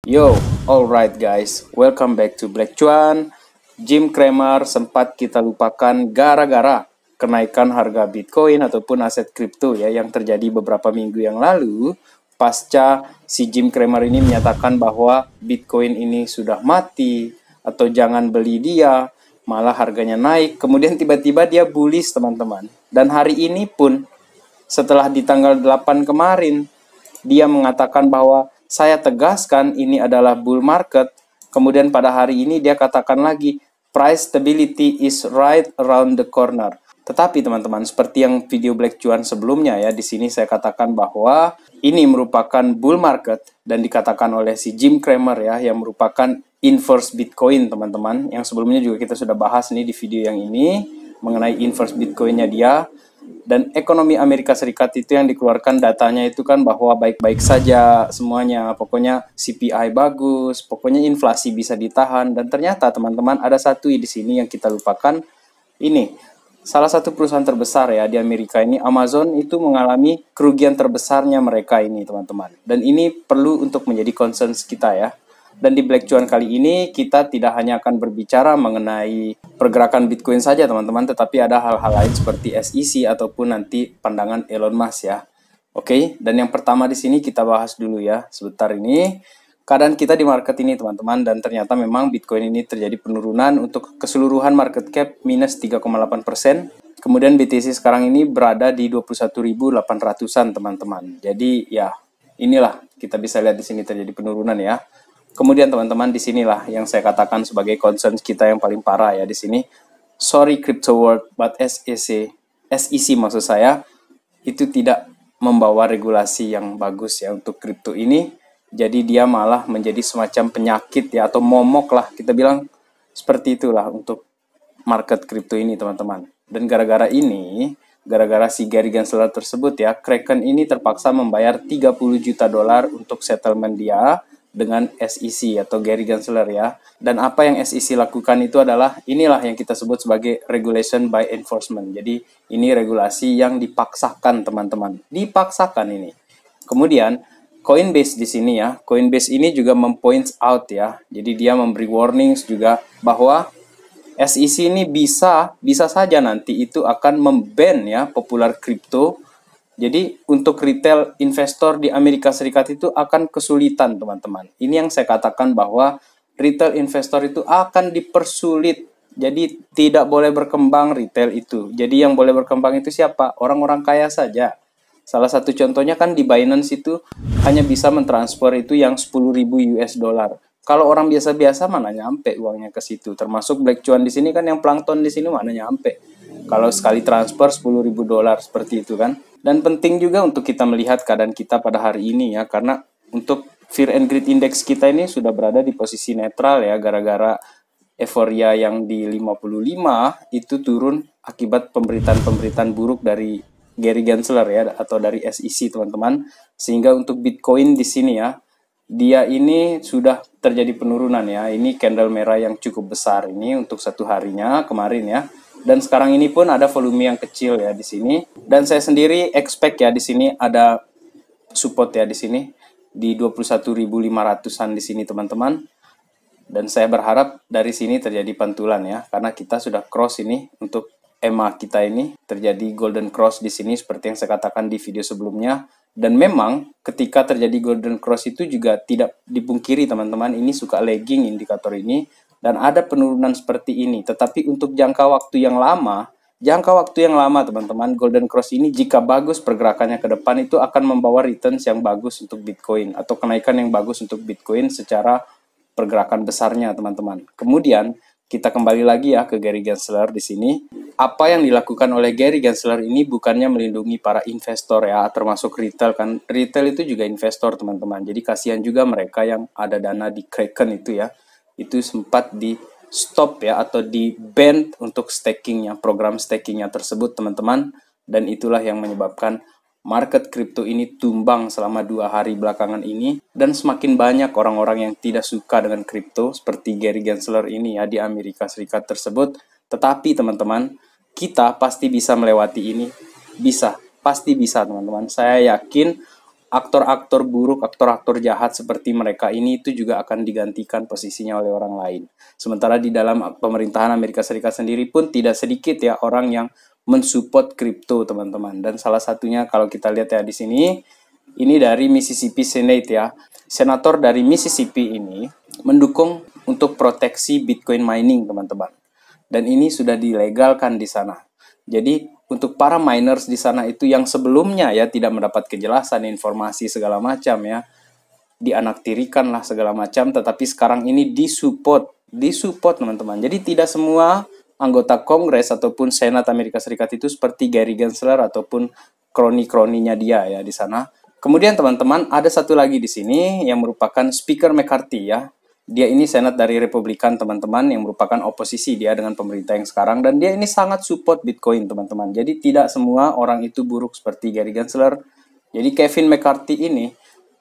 Yo, alright guys, welcome back to Black Cuan. Jim Cramer sempat kita lupakan gara-gara kenaikan harga Bitcoin ataupun aset kripto ya yang terjadi beberapa minggu yang lalu pasca si Jim Cramer ini menyatakan bahwa Bitcoin ini sudah mati atau jangan beli dia, malah harganya naik. Kemudian tiba-tiba dia bullish teman-teman. Dan hari ini pun setelah di tanggal 8 kemarin dia mengatakan bahwa saya tegaskan ini adalah bull market. Kemudian pada hari ini dia katakan lagi, price stability is right around the corner. Tetapi teman-teman, seperti yang video Black Cuan sebelumnya ya, di sini saya katakan bahwa ini merupakan bull market dan dikatakan oleh si Jim Cramer ya, yang merupakan inverse Bitcoin teman-teman. Yang sebelumnya juga kita sudah bahas nih di video yang ini mengenai inverse Bitcoinnya dia. Dan ekonomi Amerika Serikat itu yang dikeluarkan datanya itu kan bahwa baik-baik saja semuanya, pokoknya CPI bagus, pokoknya inflasi bisa ditahan. Dan ternyata teman-teman ada satu di sini yang kita lupakan, ini salah satu perusahaan terbesar ya di Amerika ini, Amazon, itu mengalami kerugian terbesarnya mereka ini teman-teman. Dan ini perlu untuk menjadi concern kita ya. Dan di Black Cuan kali ini kita tidak hanya akan berbicara mengenai pergerakan Bitcoin saja teman-teman, tetapi ada hal-hal lain seperti SEC ataupun nanti pandangan Elon Musk ya. Oke, dan yang pertama di sini kita bahas dulu ya sebentar ini keadaan kita di market ini teman-teman, dan ternyata memang Bitcoin ini terjadi penurunan untuk keseluruhan market cap minus 3,8%. Kemudian BTC sekarang ini berada di 21.800-an teman-teman. Jadi ya inilah kita bisa lihat di sini terjadi penurunan ya. Kemudian teman-teman disinilah yang saya katakan sebagai concern kita yang paling parah ya di sini. Sorry crypto world, but SEC maksud saya itu tidak membawa regulasi yang bagus ya untuk kripto ini. Jadi dia malah menjadi semacam penyakit ya atau momok lah kita bilang seperti itulah untuk market kripto ini teman-teman. Dan gara-gara si Gary Gensler tersebut ya, Kraken ini terpaksa membayar 30 juta dolar untuk settlement dia dengan SEC atau Gary Gensler ya. Dan apa yang SEC lakukan itu adalah inilah yang kita sebut sebagai regulation by enforcement. Jadi ini regulasi yang dipaksakan teman-teman. Dipaksakan ini. Kemudian Coinbase di sini ya. Coinbase ini juga mempoint out ya. Jadi dia memberi warnings juga bahwa SEC ini bisa saja nanti itu akan memban ya popular crypto. Jadi untuk retail investor di Amerika Serikat itu akan kesulitan teman-teman. Ini yang saya katakan bahwa retail investor itu akan dipersulit. Jadi tidak boleh berkembang retail itu. Jadi yang boleh berkembang itu siapa? Orang-orang kaya saja. Salah satu contohnya kan di Binance itu hanya bisa mentransfer itu yang 10.000 US dollar. Kalau orang biasa-biasa mana nyampe uangnya ke situ. Termasuk Black Cuan di sini kan yang plankton di sini mana nyampe. Kalau sekali transfer 10.000 dolar seperti itu kan. Dan penting juga untuk kita melihat keadaan kita pada hari ini ya, karena untuk Fear and Greed Index kita ini sudah berada di posisi netral ya, gara-gara euforia yang di 55 itu turun akibat pemberitaan-pemberitaan buruk dari Gary Gensler ya, atau dari SEC teman-teman. Sehingga untuk Bitcoin di sini ya, dia ini sudah terjadi penurunan ya. Ini candle merah yang cukup besar ini untuk satu harinya kemarin ya. Dan sekarang ini pun ada volume yang kecil ya di sini. Dan saya sendiri expect ya di sini ada support ya di sini di 21.500-an di sini teman-teman. Dan saya berharap dari sini terjadi pantulan ya, karena kita sudah cross ini untuk EMA kita ini terjadi golden cross di sini seperti yang saya katakan di video sebelumnya. Dan memang ketika terjadi golden cross itu juga tidak dipungkiri teman-teman, ini suka lagging indikator ini. Dan ada penurunan seperti ini. Tetapi untuk jangka waktu yang lama teman-teman, golden cross ini jika bagus pergerakannya ke depan itu akan membawa returns yang bagus untuk Bitcoin atau kenaikan yang bagus untuk Bitcoin secara pergerakan besarnya teman-teman. Kemudian kita kembali lagi ya ke Gary Gensler di sini. Apa yang dilakukan oleh Gary Gensler ini bukannya melindungi para investor ya, termasuk retail kan. Retail itu juga investor teman-teman. Jadi kasihan juga mereka yang ada dana di Kraken itu ya. Itu sempat di stop ya atau di ban untuk stakingnya, program stakingnya tersebut teman-teman. Dan itulah yang menyebabkan market kripto ini tumbang selama 2 hari belakangan ini. Dan semakin banyak orang-orang yang tidak suka dengan kripto seperti Gary Gensler ini ya di Amerika Serikat tersebut. Tetapi teman-teman, kita pasti bisa melewati ini. Pasti bisa teman-teman. Saya yakin aktor-aktor buruk, aktor-aktor jahat seperti mereka ini itu juga akan digantikan posisinya oleh orang lain. Sementara di dalam pemerintahan Amerika Serikat sendiri pun tidak sedikit ya orang yang mensupport kripto, teman-teman. Dan salah satunya kalau kita lihat ya di sini, ini dari Mississippi Senate ya. Senator dari Mississippi ini mendukung untuk proteksi Bitcoin mining, teman-teman. Dan ini sudah dilegalkan di sana. Jadi untuk para miners di sana itu yang sebelumnya ya tidak mendapat kejelasan informasi segala macam ya, dianaktirikan lah segala macam, tetapi sekarang ini disupport teman-teman. Jadi tidak semua anggota Kongres ataupun Senat Amerika Serikat itu seperti Gary Gensler ataupun kroni-kroninya dia ya di sana. Kemudian teman-teman ada satu lagi di sini yang merupakan Speaker McCarthy ya. Dia ini senat dari Republikan, teman-teman, yang merupakan oposisi dia dengan pemerintah yang sekarang. Dan dia ini sangat support Bitcoin, teman-teman. Jadi tidak semua orang itu buruk seperti Gary Gensler. Jadi Kevin McCarthy ini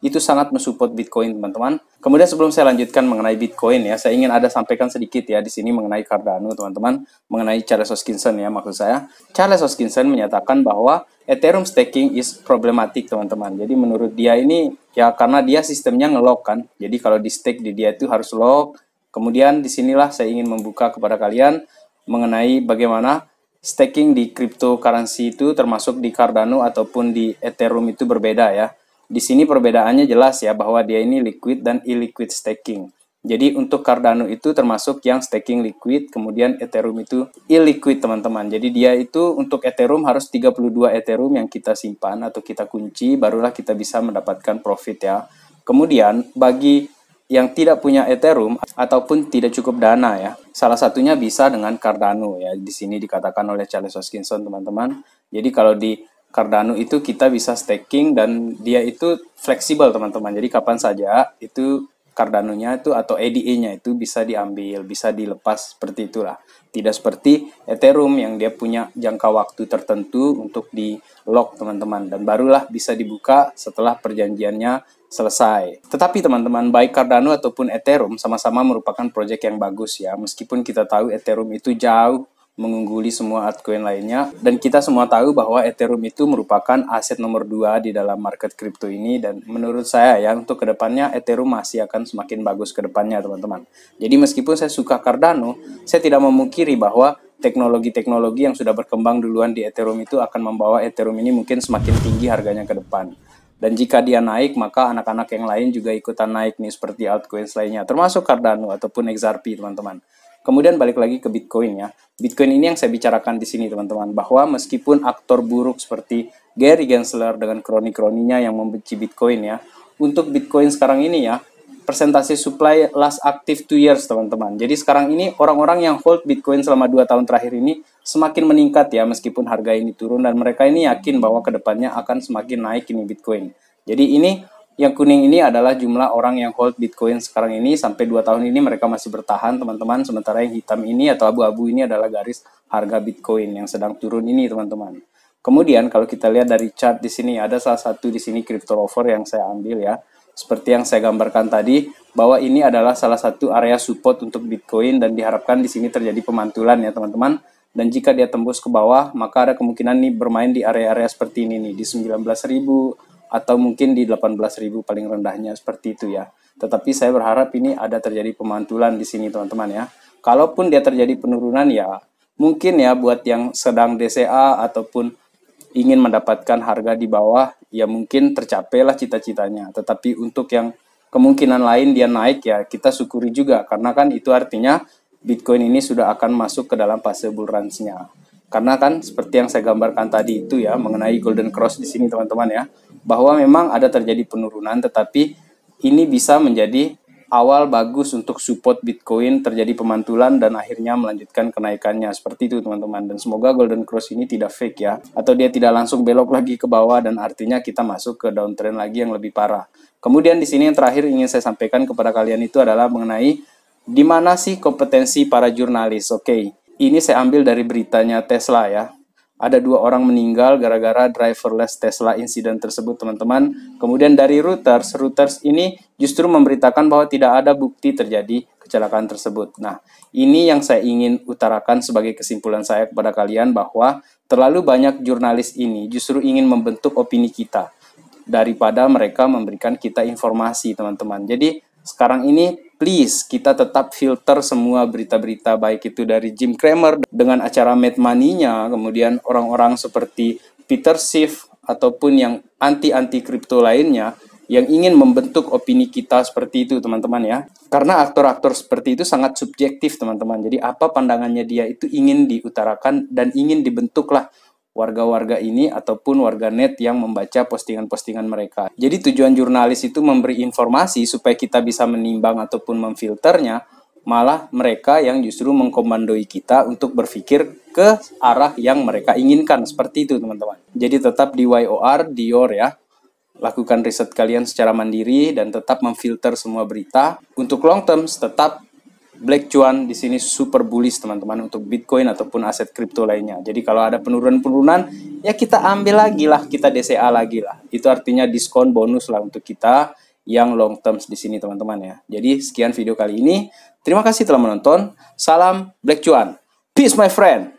itu sangat mensupport Bitcoin, teman-teman. Kemudian sebelum saya lanjutkan mengenai Bitcoin ya, saya ingin ada sampaikan sedikit ya di sini mengenai Cardano, teman-teman, mengenai Charles Hoskinson ya maksud saya. Charles Hoskinson menyatakan bahwa Ethereum staking is problematic, teman-teman. Jadi menurut dia ini ya karena dia sistemnya nge-lock kan. Jadi kalau di stake di dia itu harus lock. Kemudian disinilah saya ingin membuka kepada kalian mengenai bagaimana staking di cryptocurrency itu termasuk di Cardano ataupun di Ethereum itu berbeda ya. Di sini perbedaannya jelas ya bahwa dia ini liquid dan illiquid staking. Jadi untuk Cardano itu termasuk yang staking liquid, kemudian Ethereum itu illiquid, teman-teman. Jadi dia itu untuk Ethereum harus 32 Ethereum yang kita simpan atau kita kunci, barulah kita bisa mendapatkan profit ya. Kemudian bagi yang tidak punya Ethereum ataupun tidak cukup dana ya, salah satunya bisa dengan Cardano ya. Di sini dikatakan oleh Charles Hoskinson, teman-teman. Jadi kalau di Cardano itu kita bisa staking dan dia itu fleksibel, teman-teman. Jadi kapan saja itu Cardano-nya itu atau ADA-nya itu bisa diambil, bisa dilepas seperti itulah. Tidak seperti Ethereum yang dia punya jangka waktu tertentu untuk di lock, teman-teman, dan barulah bisa dibuka setelah perjanjiannya selesai. Tetapi teman-teman, baik Cardano ataupun Ethereum sama-sama merupakan proyek yang bagus ya. Meskipun kita tahu Ethereum itu jauh mengungguli semua altcoin lainnya, dan kita semua tahu bahwa Ethereum itu merupakan aset nomor 2 di dalam market kripto ini, dan menurut saya ya untuk kedepannya Ethereum masih akan semakin bagus kedepannya, teman-teman. Jadi meskipun saya suka Cardano, saya tidak memungkiri bahwa teknologi-teknologi yang sudah berkembang duluan di Ethereum itu akan membawa Ethereum ini mungkin semakin tinggi harganya ke depan. Dan jika dia naik, maka anak-anak yang lain juga ikutan naik nih seperti altcoins lainnya, termasuk Cardano ataupun XRP, teman-teman. Kemudian balik lagi ke Bitcoin ya. Bitcoin ini yang saya bicarakan di sini, teman-teman, bahwa meskipun aktor buruk seperti Gary Gensler dengan kroni-kroninya yang membenci Bitcoin ya, untuk Bitcoin sekarang ini ya, persentase supply last active 2 years, teman-teman. Jadi sekarang ini orang-orang yang hold Bitcoin selama 2 tahun terakhir ini semakin meningkat ya, meskipun harga ini turun, dan mereka ini yakin bahwa kedepannya akan semakin naik ini Bitcoin. Jadi ini yang kuning ini adalah jumlah orang yang hold Bitcoin sekarang ini, sampai 2 tahun ini mereka masih bertahan, teman-teman. Sementara yang hitam ini atau abu-abu ini adalah garis harga Bitcoin yang sedang turun ini, teman-teman. Kemudian kalau kita lihat dari chart di sini, ada salah satu di sini crypto rover yang saya ambil ya. Seperti yang saya gambarkan tadi, bahwa ini adalah salah satu area support untuk Bitcoin, dan diharapkan di sini terjadi pemantulan ya, teman-teman. Dan jika dia tembus ke bawah, maka ada kemungkinan nih bermain di area-area seperti ini nih, di 19.000 atau mungkin di 18.000 paling rendahnya seperti itu ya. Tetapi saya berharap ini ada terjadi pemantulan di sini, teman-teman ya. Kalaupun dia terjadi penurunan ya, mungkin ya buat yang sedang DCA ataupun ingin mendapatkan harga di bawah, ya mungkin tercapailah cita-citanya. Tetapi untuk yang kemungkinan lain dia naik ya, kita syukuri juga, karena kan itu artinya Bitcoin ini sudah akan masuk ke dalam fase bull run-nya. Karena kan seperti yang saya gambarkan tadi itu ya, mengenai golden cross di sini, teman-teman ya, bahwa memang ada terjadi penurunan, tetapi ini bisa menjadi awal bagus untuk support Bitcoin terjadi pemantulan dan akhirnya melanjutkan kenaikannya seperti itu, teman-teman. Dan semoga golden cross ini tidak fake ya, atau dia tidak langsung belok lagi ke bawah dan artinya kita masuk ke downtrend lagi yang lebih parah. Kemudian di sini yang terakhir ingin saya sampaikan kepada kalian itu adalah mengenai di mana sih kompetensi para jurnalis. Oke. Ini saya ambil dari beritanya Tesla ya. Ada 2 orang meninggal gara-gara driverless Tesla insiden tersebut, teman-teman. Kemudian dari Reuters ini justru memberitakan bahwa tidak ada bukti terjadi kecelakaan tersebut. Nah, ini yang saya ingin utarakan sebagai kesimpulan saya kepada kalian, bahwa terlalu banyak jurnalis ini justru ingin membentuk opini kita. daripada mereka memberikan kita informasi, teman-teman. Jadi sekarang ini please kita tetap filter semua berita-berita, baik itu dari Jim Cramer dengan acara Mad Money-nya, kemudian orang-orang seperti Peter Schiff ataupun yang anti kripto lainnya yang ingin membentuk opini kita seperti itu, teman-teman ya. Karena aktor-aktor seperti itu sangat subjektif, teman-teman. Jadi apa pandangannya dia itu ingin diutarakan dan ingin dibentuklah warga-warga ini ataupun warga net yang membaca postingan-postingan mereka. Jadi tujuan jurnalis itu memberi informasi supaya kita bisa menimbang ataupun memfilternya, malah mereka yang justru mengkomandoi kita untuk berpikir ke arah yang mereka inginkan. Seperti itu, teman-teman. Jadi tetap di YOR, Dior ya. Lakukan riset kalian secara mandiri dan tetap memfilter semua berita. Untuk long term tetap Black Cuan di sini super bullish, teman-teman, untuk Bitcoin ataupun aset kripto lainnya. Jadi kalau ada penurunan-penurunan ya kita ambil lagi lah, kita DCA lagi lah. Itu artinya diskon bonus lah untuk kita yang long term di sini, teman-teman ya. Jadi sekian video kali ini. Terima kasih telah menonton. Salam Black Cuan. Peace my friend.